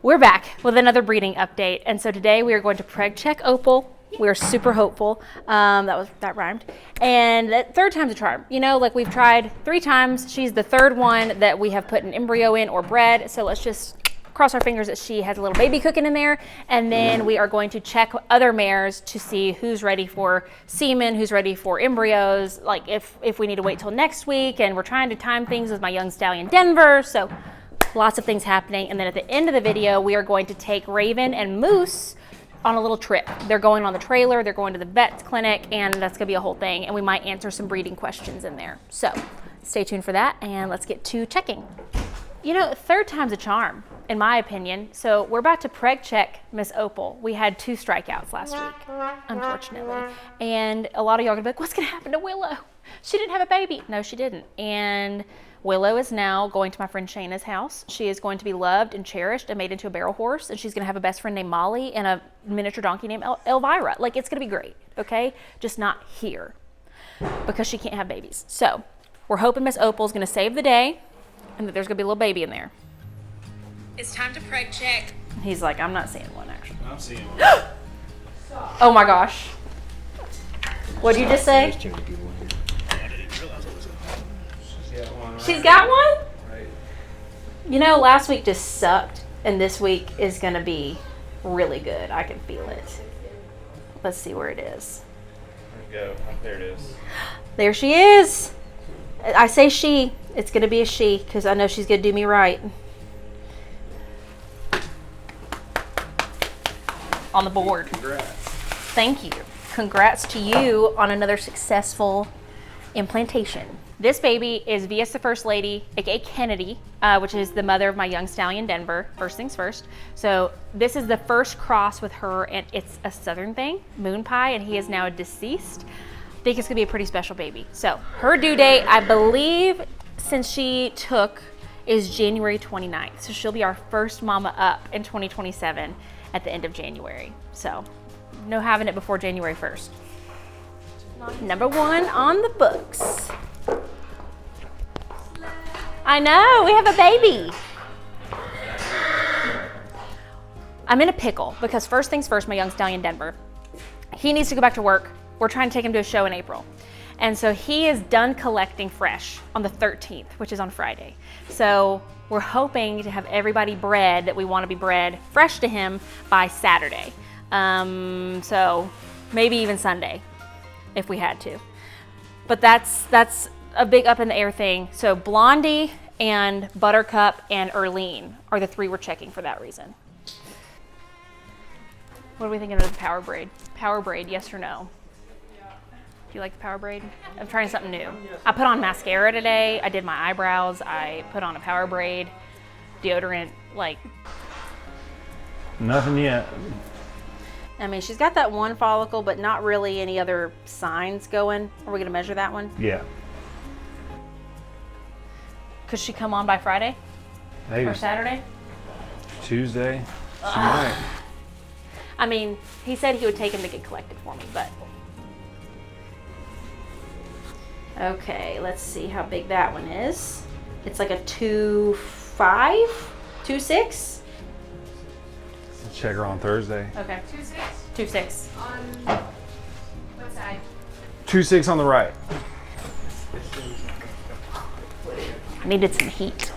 We're back with another breeding update, and so today we are going to preg check Opal. We are super hopeful. That rhymed. And that third time's a charm. You know, like we've tried 3 times. She's the third one that we have put an embryo in or bred. So let's just cross our fingers that she has a little baby cooking in there. And then we are going to check other mares to see who's ready for semen, who's ready for embryos. Like if we need to wait till next week, and we're trying to time things with my young stallion Denver. So lots of things happening. And then at the end of the video, we are going to take Raven and Moose on a little trip. They're going on the trailer, they're going to the vet's clinic, and that's gonna be a whole thing. And we might answer some breeding questions in there. So stay tuned for that, and let's get to checking. You know, third time's a charm, in my opinion. So we're about to preg check Miss Opal. We had 2 strikeouts last week, unfortunately. And a lot of y'all are gonna be like, what's gonna happen to Willow? She didn't have a baby. No, she didn't. And Willow is now going to my friend Shayna's house. She is going to be loved and cherished and made into a barrel horse, and she's gonna have a best friend named Molly and a miniature donkey named Elvira. Like, it's gonna be great, okay? Just not here, because she can't have babies. So we're hoping Miss Opal's gonna save the day and that there's gonna be a little baby in there. It's time to preg check. He's like, I'm not seeing one, actually. I'm seeing one. Oh my gosh. What did you just say? She's got one? Right. You know, last week just sucked, and this week is going to be really good. I can feel it. Let's see where it is. There we go. There it is. There she is. I say she. It's going to be a she, because I know she's going to do me right. On the board. Congrats. Thank you. Congrats to you on another successful implantation. This baby is VS the First Lady, aka Kennedy, which is the mother of my young stallion Denver, first things first. So this is the first cross with her, and it's a southern thing, moon pie, and he is now deceased. I think it's gonna be a pretty special baby. So her due date, I believe, since she took, is January 29th. So she'll be our first mama up in 2027 at the end of January. So no having it before January 1st. Number 1 on the books. I know, we have a baby. I'm in a pickle because first things first, my young stallion Denver, he needs to go back to work. We're trying to take him to a show in April. And so he is done collecting fresh on the 13th, which is on Friday. So we're hoping to have everybody bred that we want to be bred fresh to him by Saturday. So maybe even Sunday if we had to. But that's a big up in the air thing. So Blondie and Buttercup and Erlene are the 3 we're checking for that reason. What are we thinking of the power braid? Power braid, yes or no? Do you like the power braid? I'm trying something new. I put on mascara today. I did my eyebrows. I put on a power braid, deodorant, like. Nothing yet. I mean, she's got that one follicle, but not really any other signs going. Are we gonna measure that one? Yeah. Could she come on by Friday? Maybe. Or Saturday? Tuesday. She might. I mean, he said he would take him to get collected for me, but. Okay, let's see how big that one is. It's like a 2.5, 2.6. Check her on Thursday. Okay. 2.6. 2.6. On what side? 2.6 on the right. I needed some heat.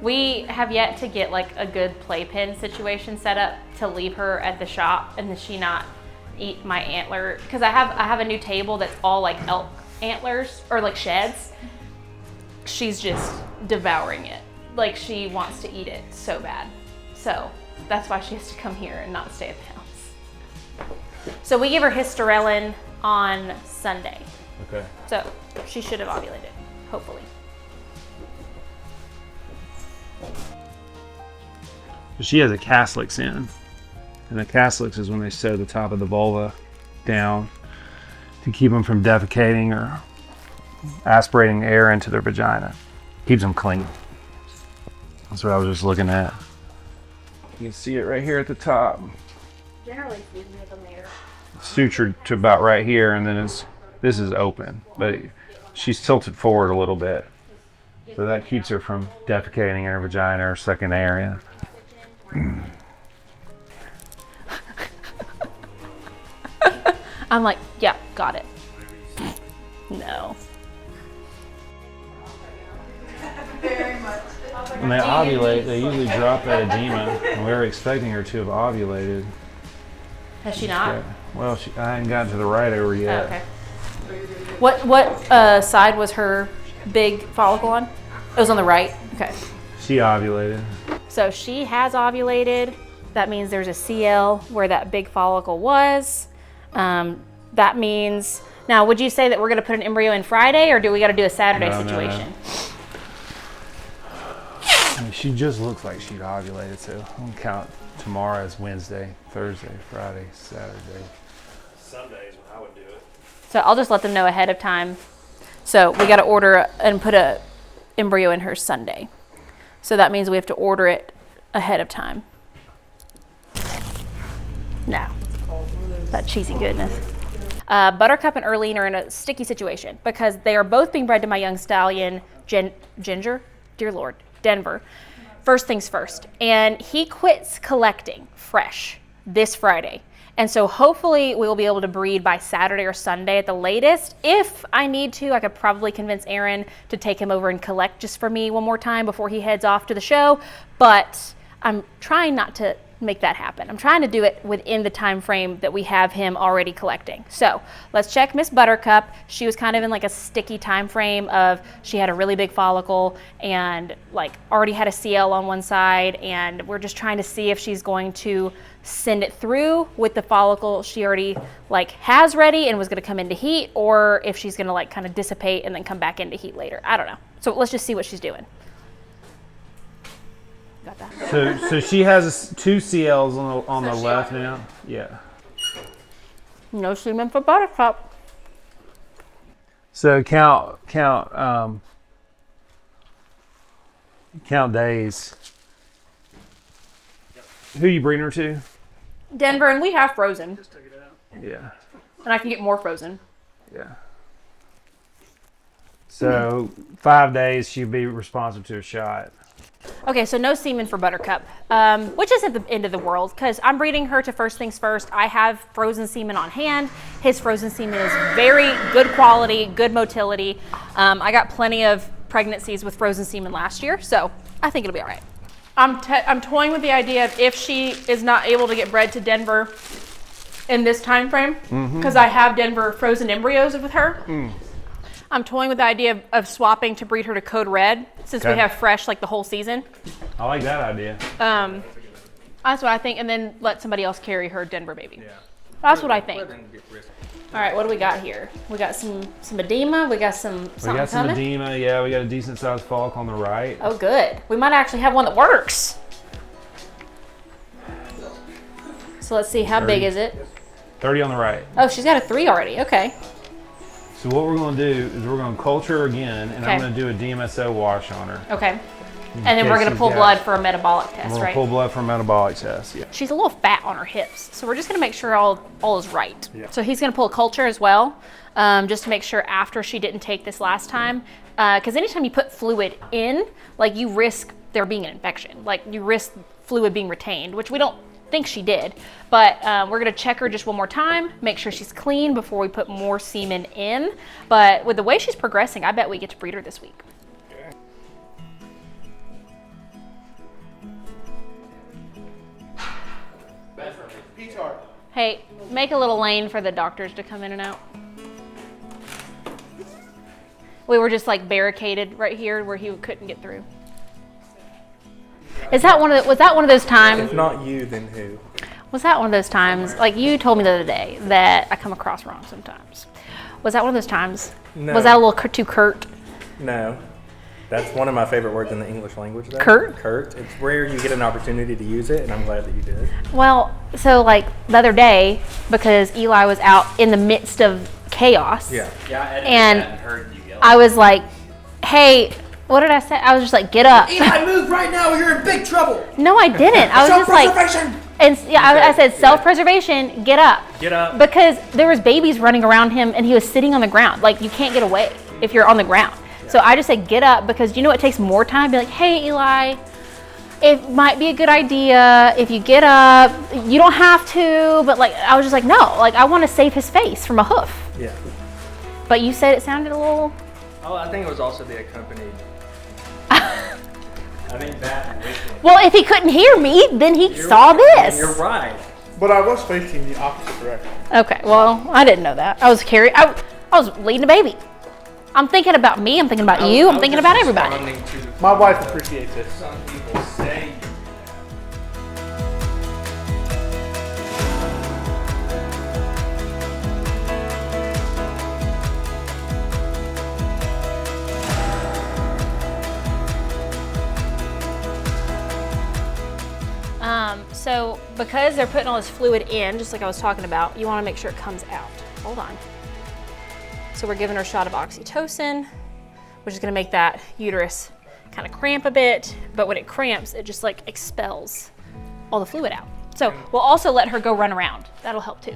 We have yet to get like a good playpen situation set up to leave her at the shop and then she not eat my antler, because I have a new table that's all like elk antlers or like sheds. She's just devouring it. Like, she wants to eat it so bad. So that's why she has to come here and not stay at the house. So we give her Hysterelin on Sunday. Okay. So she should have ovulated, hopefully. She has a caslix in. And the caslix is when they sew the top of the vulva down to keep them from defecating or aspirating air into their vagina. Keeps them clean. That's what I was just looking at. You can see it right here at the top. Generally speaking, with a mare. Sutured to about right here, and then this is open, but she's tilted forward a little bit. So that keeps her from defecating in her vagina or sucking air in. I'm like, yeah, got it. No. When they ovulate, they usually drop that edema, and we were expecting her to have ovulated. Has she not? Yeah. Well, I hadn't gotten to the right over yet. Oh, okay. What side was her big follicle on? It was on the right. Okay. She ovulated. So she has ovulated. That means there's a CL where that big follicle was. That means, now would you say that we're going to put an embryo in Friday, or do we got to do a Saturday situation? No. I mean, she just looks like she'd ovulated, so I'm gonna count tomorrow as Wednesday, Thursday, Friday, Saturday. Sunday is when I would do it. So I'll just let them know ahead of time. So we got to order and put a embryo in her Sunday. So that means we have to order it ahead of time. No, that cheesy goodness. Buttercup and Erlene are in a sticky situation because they are both being bred to my young stallion, Ginger, dear Lord, Denver. First things first. And he quits collecting fresh this Friday. And so hopefully we will be able to breed by Saturday or Sunday at the latest. If I need to, I could probably convince Aaron to take him over and collect just for me one more time before he heads off to the show. But I'm trying not to make that happen. I'm trying to do it within the time frame that we have him already collecting. So let's check Miss Buttercup. She was kind of in like a sticky time frame of she had a really big follicle and like already had a CL on one side, and we're just trying to see if she's going to send it through with the follicle she already like has ready and was going to come into heat, or if she's going to like kind of dissipate and then come back into heat later. I don't know. So let's just see what she's doing. Got that. So she has two CLs on the left now. Yeah. No semen for Buttercup. So count days. Who you breeding her to? Denver, and we have frozen. Just took it out. Yeah. And I can get more frozen. Yeah. So 5 days she'd be responsive to a shot. Okay, so no semen for Buttercup, which isn't the end of the world because I'm breeding her to first things first. I have frozen semen on hand. His frozen semen is very good quality, good motility. I got plenty of pregnancies with frozen semen last year, so I think it'll be all right. I'm toying with the idea of if she is not able to get bred to Denver in this time frame, because I have Denver frozen embryos with her. I'm toying with the idea of swapping to breed her to Code Red since we have fresh like the whole season. I like that idea. That's what I think, and then let somebody else carry her Denver baby. Yeah. That's what I think. All right, what do we got here? We got some edema. We got some something We got some coming. edema. Yeah, we got a decent sized follicle on the right. Oh, good. We might actually have one that works. So let's see, how big is it? 30 on the right. Oh, she's got a 3 already. Okay. So what we're going to do is we're going to culture her again, and I'm Okay. going to do a DMSO wash on her. Okay. And then we're case going to she's pull got- blood for a metabolic We're test, going to right? pull blood for a metabolic test. Yeah. She's a little fat on her hips, so we're just going to make sure all is right. Yeah. So he's going to pull a culture as well, just to make sure after she didn't take this last time. Because anytime you put fluid in, like you risk there being an infection. Like you risk fluid being retained, which we don't think she did. But we're going to check her just one more time, make sure she's clean before we put more semen in. But with the way she's progressing, I bet we get to breed her this week. Hey, make a little lane for the doctors to come in and out. We were just like barricaded right here where he couldn't get through. Was that one of those times? If not you, then who? Was that one of those times? Like you told me the other day that I come across wrong sometimes. Was that one of those times? No. Was that a little too curt? No. That's one of my favorite words in the English language, though. Curt? Curt. It's rare you get an opportunity to use it, and I'm glad that you did. Well, so like the other day, because Eli was out in the midst of chaos. Yeah. Yeah, I edited And that and heard you yell. I was like, hey, what did I say? I was just like, get up. Eli, move right now! You're in big trouble. No, I didn't. I was just like, Self-preservation! and yeah, I said self-preservation, get up. Get up. Because there was babies running around him and he was sitting on the ground. Like you can't get away if you're on the ground. So I just say get up, because you know it takes more time. Be like, hey Eli, it might be a good idea if you get up. You don't have to, but like I was just like, no, like I want to save his face from a hoof. Yeah. But you said it sounded a little. Oh, I think it was also the accompanied. I think that. Well, if he couldn't hear me, then he saw this. You're right. But I was facing the opposite direction. Okay, well, I didn't know that. I was I was leading a baby. I'm thinking about me. I'm thinking about you. I'm thinking about everybody. My wife appreciates it. Some people say. So because they're putting all this fluid in, just like I was talking about, you want to make sure it comes out. Hold on. So we're giving her a shot of oxytocin, which is going to make that uterus kind of cramp a bit. But when it cramps, it just like expels all the fluid out. So we'll also let her go run around. That'll help too.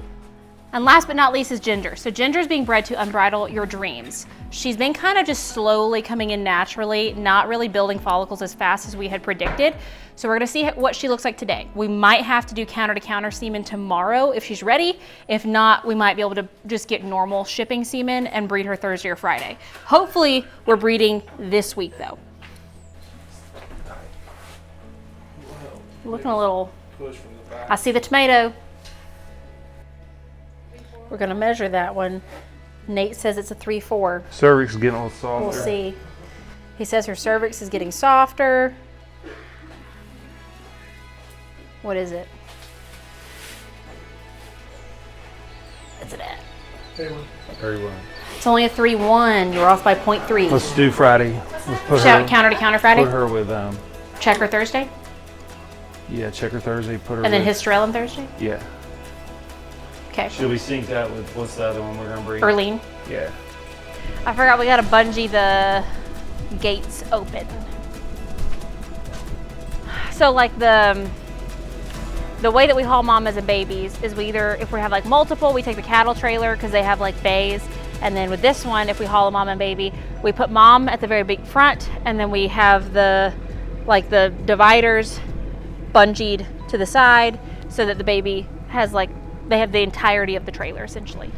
And last but not least is Ginger. So Ginger's being bred to unbridle your dreams. She's been kind of just slowly coming in naturally, not really building follicles as fast as we had predicted. So we're gonna see what she looks like today. We might have to do counter-to-counter semen tomorrow if she's ready. If not, we might be able to just get normal shipping semen and breed her Thursday or Friday. Hopefully we're breeding this week though. Looking a little, I see the tomato. We're gonna measure that one. Nate says it's a 3-4. Cervix is getting a little softer. We'll see. He says her cervix is getting softer. What is it? What's it at? Very well. It's only a 3-1. You're off by 0.3. Let's do Friday. Let's put Shout her, counter to counter Friday. put her with Checker Thursday. yeah, checker Thursday. Put her And then with, Hysterellin Thursday. yeah. Okay. She'll be synced out with what's the other one we're gonna breed? Erlene. Yeah. I forgot we gotta bungee the gates open. So like the way that we haul mamas and babies is we either, if we have like multiple, we take the cattle trailer because they have like bays. And then with this one, if we haul a mom and baby, we put mom at the very big front, and then we have the dividers bungeed to the side so that the baby has like, they have the entirety of the trailer essentially.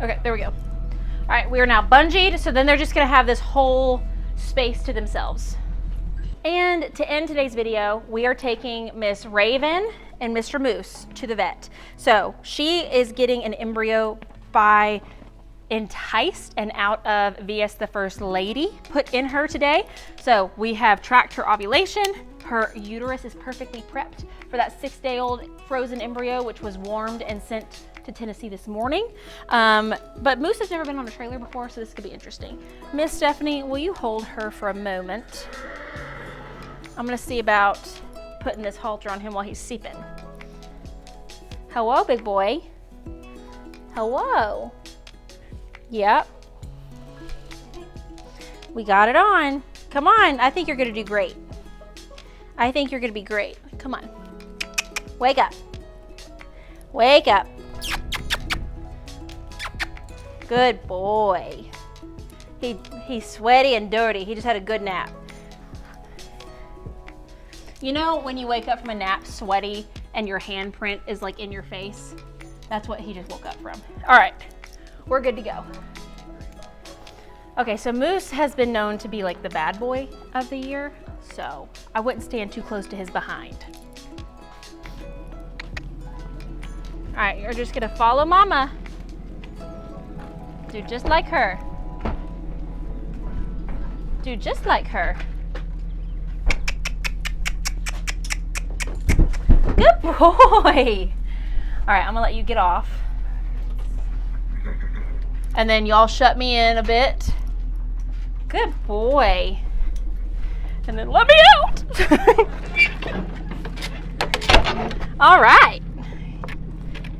Okay, there we go. All right, we are now bungeed, so then they're just gonna have this whole space to themselves. And to end today's video, we are taking Miss Raven and Mr. Moose to the vet. So she is getting an embryo by Enticed and out of VS the First Lady put in her today. So we have tracked her ovulation. Her uterus is perfectly prepped for that 6-day-old frozen embryo, which was warmed and sent to Tennessee this morning. But Moose has never been on a trailer before, so this could be interesting. Miss Stephanie, will you hold her for a moment? I'm gonna see about putting this halter on him while he's seeping. Hello, big boy. Hello. Yep. We got it on. Come on, I think you're gonna do great. I think you're gonna be great. Come on. Wake up. Wake up. Good boy. He's sweaty and dirty. He just had a good nap. You know when you wake up from a nap sweaty and your handprint is like in your face? That's what he just woke up from. All right, we're good to go. Okay, so Moose has been known to be like the bad boy of the year, so I wouldn't stand too close to his behind. All right, you're just gonna follow Mama. Do just like her. Do just like her. Good boy. All right, I'm gonna let you get off. And then y'all shut me in a bit. Good boy. And then let me out. All right.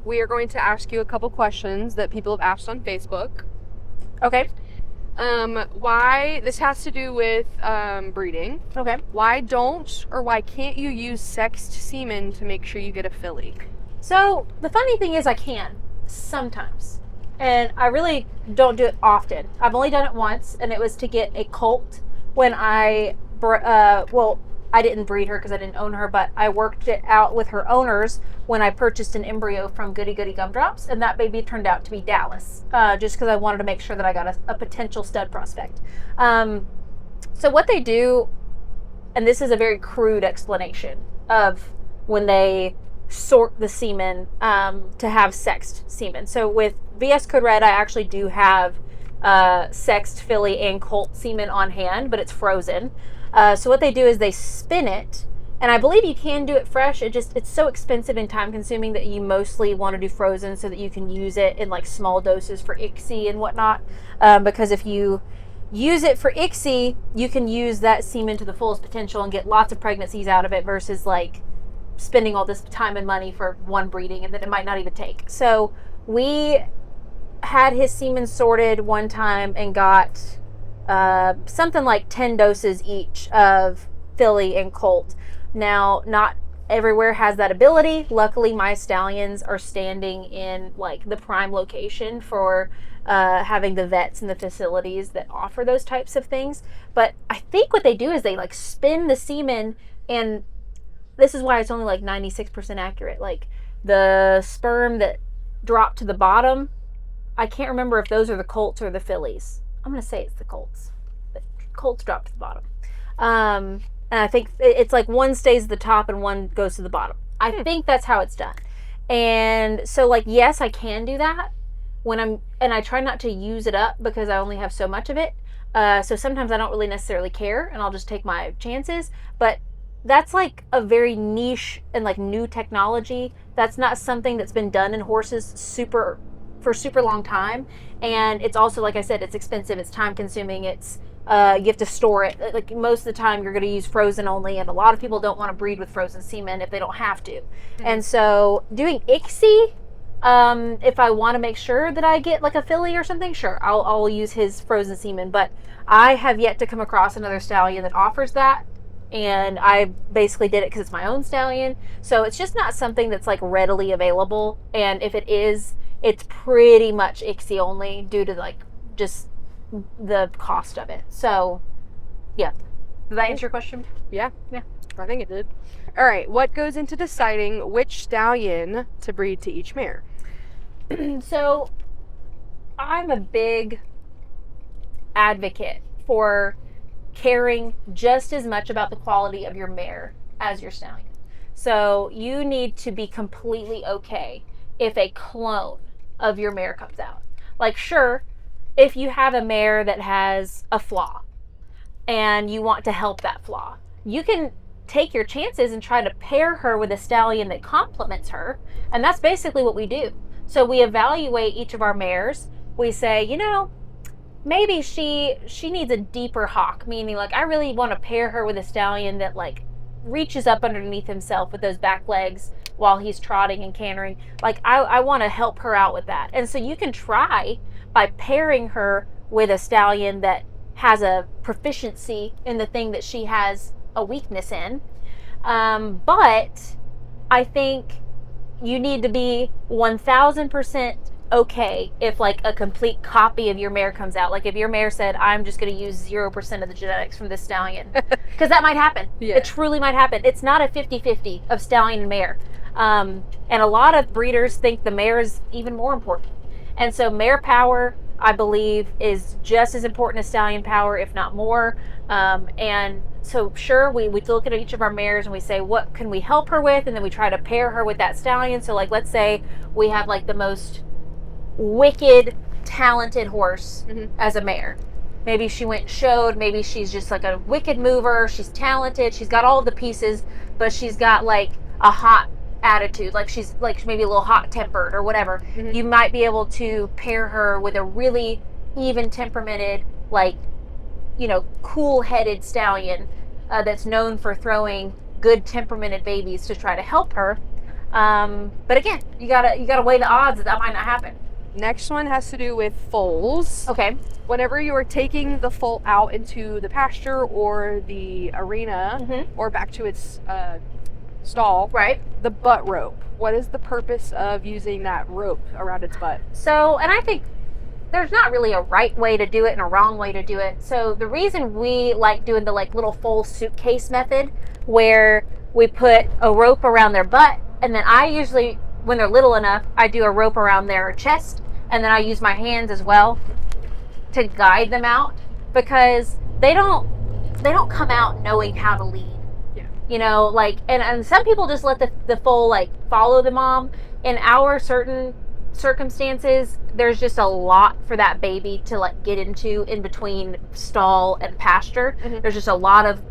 We are going to ask you a couple questions that people have asked on Facebook. Okay. Why, this has to do with breeding. Okay. Why don't or why can't you use sexed semen to make sure you get a filly? So the funny thing is I can sometimes. And I really don't do it often. I've only done it once, and it was to get a colt when I didn't breed her because I didn't own her, but I worked it out with her owners when I purchased an embryo from Goody Goody Gumdrops, and that baby turned out to be Dallas, just because I wanted to make sure that I got a potential stud prospect. So what they do, and this is a very crude explanation of when they sort the semen to have sexed semen. So with VS Code Red, I actually do have sexed filly and colt semen on hand, but it's frozen. So what they do is they spin it, and I believe you can do it fresh. It's so expensive and time consuming that you mostly want to do frozen so that you can use it in like small doses for ICSI and whatnot. Because if you use it for ICSI, you can use that semen to the fullest potential and get lots of pregnancies out of it versus like spending all this time and money for one breeding and then it might not even take. So we had his semen sorted one time and got something like 10 doses each of filly and colt. Now, not everywhere has that ability. Luckily, my stallions are standing in like the prime location for having the vets and the facilities that offer those types of things. But I think what they do is they like spin the semen, and this is why it's only like 96% accurate. Like the sperm that dropped to the bottom, I can't remember if those are the colts or the fillies. I'm going to say it's the colts. The colts drop to the bottom. And I think it's like one stays at the top and one goes to the bottom. I think that's how it's done. And so like, yes, I can do that and I try not to use it up because I only have so much of it. So sometimes I don't really necessarily care and I'll just take my chances. But that's like a very niche and like new technology. That's not something that's been done in horses for super long time. And it's also, like I said, it's expensive, it's time consuming, it's you have to store it. Like most of the time you're going to use frozen only, and a lot of people don't want to breed with frozen semen if they don't have to. And so doing ICSI, if I want to make sure that I get like a filly or something, sure, I'll use his frozen semen. But I have yet to come across another stallion that offers that. And I basically did it because it's my own stallion. So it's just not something that's like readily available. And if it is, it's pretty much ICSI only due to like just the cost of it. So yeah. Did that answer your question? Yeah. I think it did. All right. What goes into deciding which stallion to breed to each mare? So I'm a big advocate for caring just as much about the quality of your mare as your stallion. So you need to be completely okay if a clone of your mare comes out. Like, sure, if you have a mare that has a flaw and you want to help that flaw, you can take your chances and try to pair her with a stallion that complements her. And that's basically what we do. So we evaluate each of our mares. We say, maybe she needs a deeper hock, meaning like I really want to pair her with a stallion that like reaches up underneath himself with those back legs while he's trotting and cantering. Like I want to help her out with that. And so you can try by pairing her with a stallion that has a proficiency in the thing that she has a weakness in. But I think you need to be 1000% okay if like a complete copy of your mare comes out. Like if your mare said, I'm just going to use 0% of the genetics from this stallion, because that might happen. Yeah. It truly might happen. It's not a 50-50 of stallion and mare. And a lot of breeders think the mare is even more important. And so mare power, I believe, is just as important as stallion power, if not more. And so sure, we look at each of our mares and we say, what can we help her with? And then we try to pair her with that stallion. So like, let's say we have like the most wicked talented horse as a mare. Maybe she went and showed, maybe she's just like a wicked mover, she's talented, she's got all the pieces, but she's got like a hot attitude, like she's like maybe a little hot tempered or whatever. You might be able to pair her with a really even temperamented, like, cool headed stallion that's known for throwing good temperamented babies to try to help her. But again, you gotta weigh the odds that might not happen. Next one has to do with foals. Okay. Whenever you are taking the foal out into the pasture or the arena or back to its stall, Right. the butt rope. What is the purpose of using that rope around its butt? So, and I think there's not really a right way to do it and a wrong way to do it. So the reason we like doing the like little foal suitcase method where we put a rope around their butt, and then I usually, when they're little enough, I do a rope around their chest, and then I use my hands as well to guide them out, because they don't come out knowing how to lead. Yeah. You know, like, and some people just let the foal like follow the mom. In our certain circumstances, there's just a lot for that baby to like get into in between stall and pasture. There's just a lot of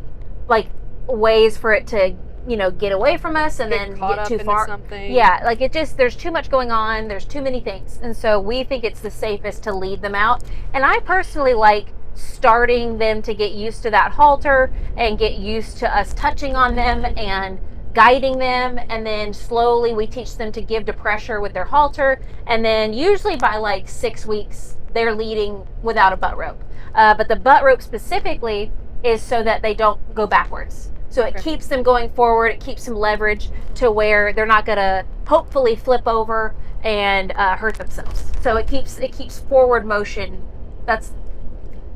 like ways for it to, you know, get away from us and then caught get up too into far. something. Yeah, like it just, there's too much going on, there's too many things, and so we think it's the safest to lead them out. And I personally like starting them to get used to that halter and get used to us touching on them and guiding them, and then slowly we teach them to give to pressure with their halter, and then usually by like 6 weeks they're leading without a butt rope. But the butt rope specifically is so that they don't go backwards. So it keeps them going forward, it keeps them leverage to where they're not gonna hopefully flip over and hurt themselves. So it keeps forward motion. That's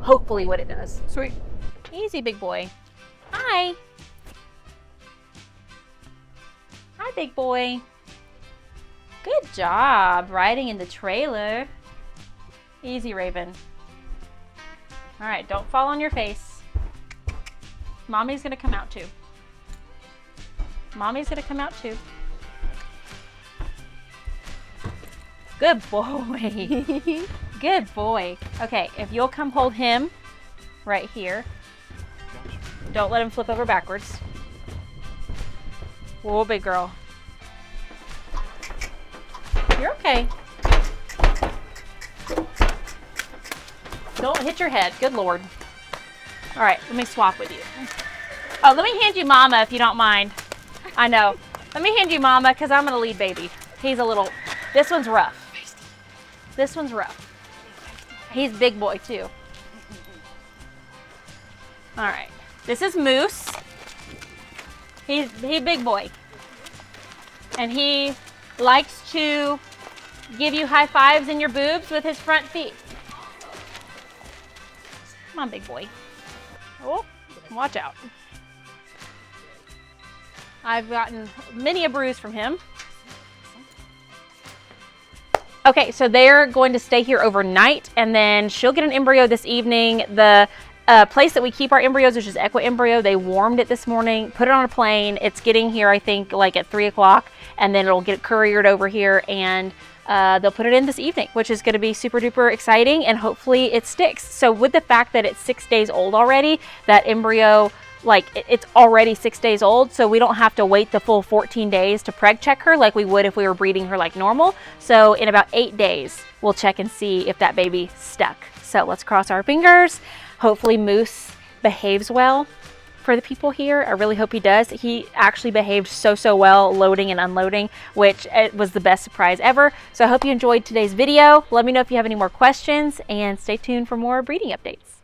hopefully what it does. Sweet. Easy, big boy. Hi. Hi, big boy. Good job riding in the trailer. Easy, Raven. All right, don't fall on your face. Mommy's gonna come out too. Mommy's gonna come out too. Good boy. Good boy. Okay, if you'll come hold him right here. Don't let him flip over backwards. Whoa, big girl. You're okay. Don't hit your head. Good Lord. All right, let me swap with you. Oh, let me hand you Mama if you don't mind. I know. Let me hand you Mama because I'm going to lead baby. He's a little, this one's rough. This one's rough. He's big boy too. All right. This is Moose. He's big boy. And he likes to give you high fives in your boobs with his front feet. Come on, big boy. Oh, watch out. I've gotten many a bruise from him. Okay, so they're going to stay here overnight, and then she'll get an embryo this evening. The place that we keep our embryos, which is Equa Embryo, they warmed it this morning, put it on a plane. It's getting here, I think, like at 3 o'clock, and then it'll get couriered over here, and they'll put it in this evening, which is going to be super duper exciting, and hopefully it sticks. So with the fact that it's 6 days old already, that embryo, like it's already 6 days old, so we don't have to wait the full 14 days to preg check her like we would if we were breeding her like normal. So in about 8 days, we'll check and see if that baby stuck. So let's cross our fingers. Hopefully Moose behaves well for the people here. I really hope he does. He actually behaved so well loading and unloading, which it was the best surprise ever. So I hope you enjoyed today's video. Let me know if you have any more questions, and stay tuned for more breeding updates.